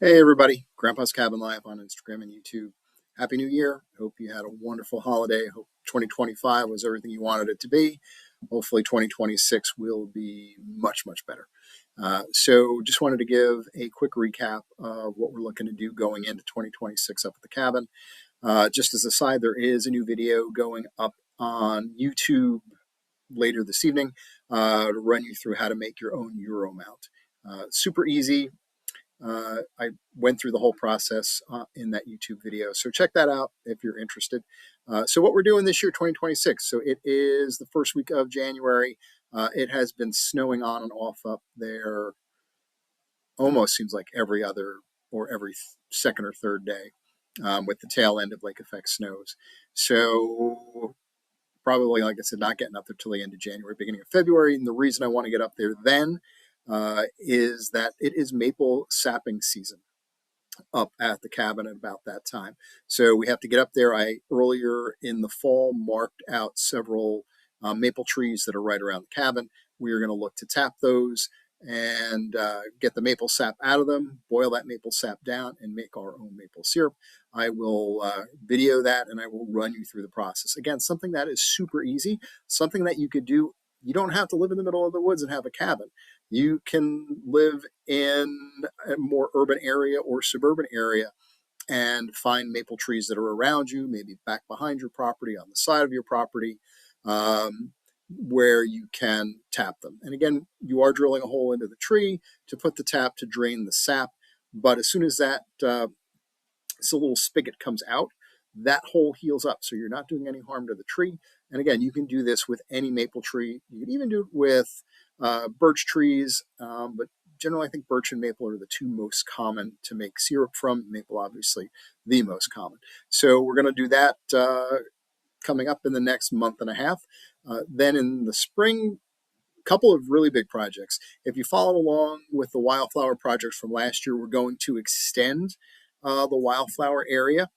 Hey everybody, Grandpa's Cabin Live on Instagram and YouTube. Happy New Year. Hope you had a wonderful holiday. Hope 2025 was everything you wanted it to be. Hopefully 2026 will be much, much better. So just wanted to give a quick recap of what we're looking to do going into 2026 up at the cabin. Just as a side, there is a new video going up on YouTube later this evening to run you through how to make your own Euro mount. Super easy. I went through the whole process in that YouTube video. So check that out if you're interested. So what we're doing this year, 2026. So it is the first week of January. It has been snowing on and off up there almost seems like every other or every second or third day with the tail end of lake effect snows. So probably, like I said, not getting up there till the end of January, beginning of February. And the reason I want to get up there then is that it is maple sapping season up at the cabin at about that time. So we have to get up there. I earlier in the fall marked out several maple trees that are right around the cabin. We are going to look to tap those and get the maple sap out of them, boil that maple sap down, and make our own maple syrup. I will video that and I will run you through the process. Again, something that is super easy, something that you could do. You don't have to live in the middle of the woods and have a cabin. You can live in a more urban area or suburban area and find maple trees that are around you, maybe back behind your property, on the side of your property, where you can tap them. And again, you are drilling a hole into the tree to put the tap to drain the sap. But as soon as that so little spigot comes out, that hole heals up. So you're not doing any harm to the tree. And again, you can do this with any maple tree. You can even do it with birch trees, but generally I think birch and maple are the two most common to make syrup from. Maple, obviously, the most common. So we're going to do that coming up in the next month and a half. Then in the spring, a couple of really big projects. If you followed along with the wildflower projects from last year, we're going to extend the wildflower area.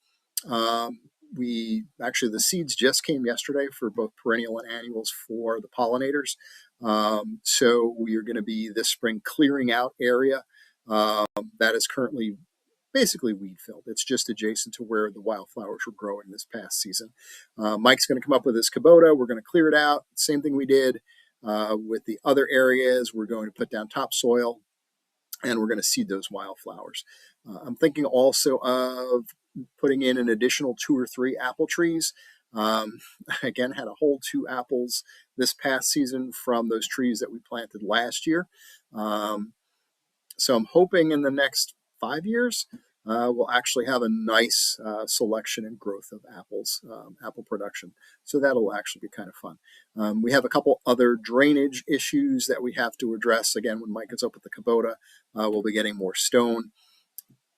The seeds just came yesterday for both perennial and annuals for the pollinators. So we are going to be this spring clearing out area that is currently basically weed filled. It's just adjacent to where the wildflowers were growing this past season. Mike's going to come up with his Kubota. We're going to clear it out. Same thing we did with the other areas. We're going to put down topsoil and we're going to seed those wildflowers. I'm thinking also of putting in an additional 2 or 3 apple trees. Again, had a whole 2 apples this past season from those trees that we planted last year. So I'm hoping in the next 5 years, we'll actually have a nice selection and growth of apples, apple production. So that'll actually be kind of fun. We have a couple other drainage issues that we have to address. Again, when Mike gets up with the Kubota, we'll be getting more stone.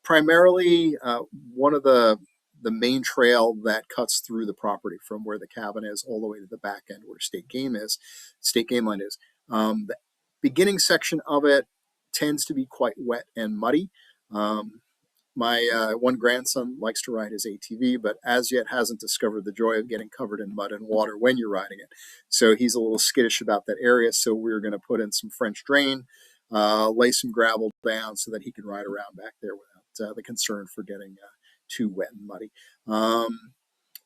Primarily, one of the main trail that cuts through the property from where the cabin is all the way to the back end where state game land is. The beginning section of it tends to be quite wet and muddy. My one grandson likes to ride his ATV, but as yet hasn't discovered the joy of getting covered in mud and water when you're riding it. So he's a little skittish about that area. So we're going to put in some French drain, lay some gravel down so that he can ride around back there without the concern for getting too wet and muddy.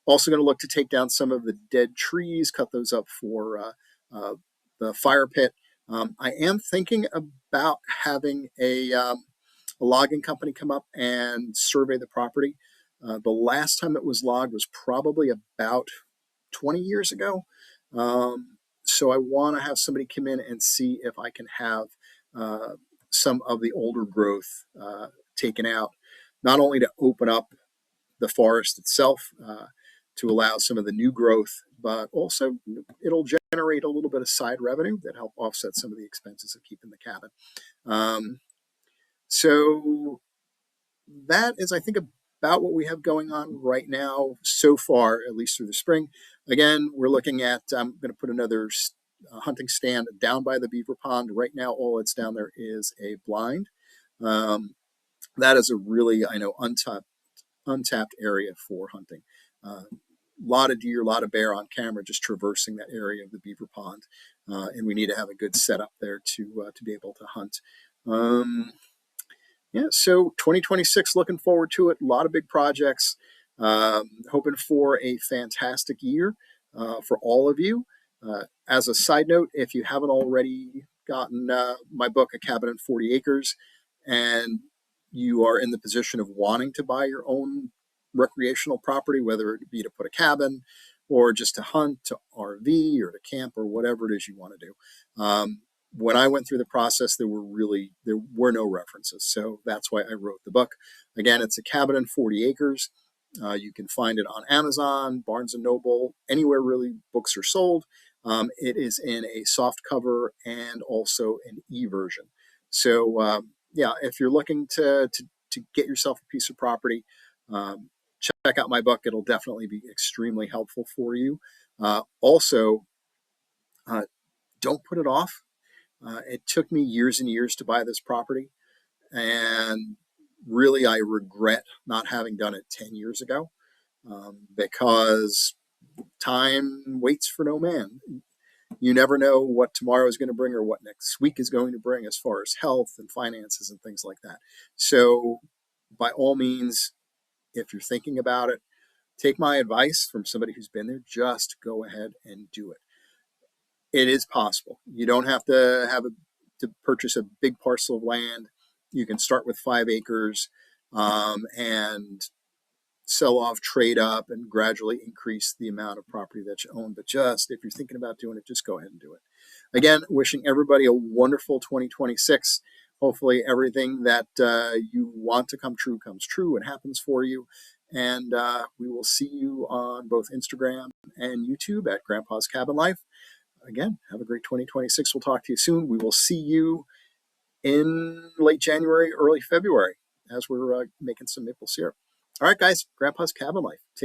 Also going to look to take down some of the dead trees, cut those up for the fire pit. I am thinking about having a logging company come up and survey the property. The last time it was logged was probably about 20 years ago. So I want to have somebody come in and see if I can have some of the older growth taken out, not only to open up the forest itself to allow some of the new growth, but also it'll generate a little bit of side revenue that help offset some of the expenses of keeping the cabin. So that is, I think, about what we have going on right now so far, at least through the spring. Again, we're looking at, I'm going to put another hunting stand down by the beaver pond. Right now, all that's down there is a blind. That is a really, I know, untapped area for hunting. A lot of deer, a lot of bear on camera just traversing that area of the beaver pond. And we need to have a good setup there to be able to hunt. Yeah, so 2026, looking forward to it. A lot of big projects. Hoping for a fantastic year for all of you. As a side note, if you haven't already gotten my book, A Cabin in 40 Acres, and you are in the position of wanting to buy your own recreational property, whether it be to put a cabin or just to hunt, to RV, or to camp, or whatever it is you want to do. When I went through the process, there were no references, so that's why I wrote the book. Again, it's A Cabin in 40 Acres. You can find it on Amazon, Barnes and Noble, anywhere really books are sold. It is in a soft cover and also an e-version. So yeah, if you're looking to get yourself a piece of property, check out my book. It'll definitely be extremely helpful for you. Also, don't put it off. It took me years and years to buy this property, and really I regret not having done it 10 years ago, because time waits for no man. You never know what tomorrow is going to bring or what next week is going to bring as far as health and finances and things like that. So, by all means, if you're thinking about it, take my advice from somebody who's been there. Just go ahead and do it. It is possible. You don't have to purchase a big parcel of land. You can start with 5 acres and sell off, trade up, and gradually increase the amount of property that you own. But just if you're thinking about doing it, just go ahead and do it. Again, wishing everybody a wonderful 2026. Hopefully, everything that you want to come true comes true and happens for you. And we will see you on both Instagram and YouTube at Grandpa's Cabin Life. Again, have a great 2026. We'll talk to you soon. We will see you in late January, early February, as we're making some maple syrup. All right, guys, Grandpa's Cabin Life.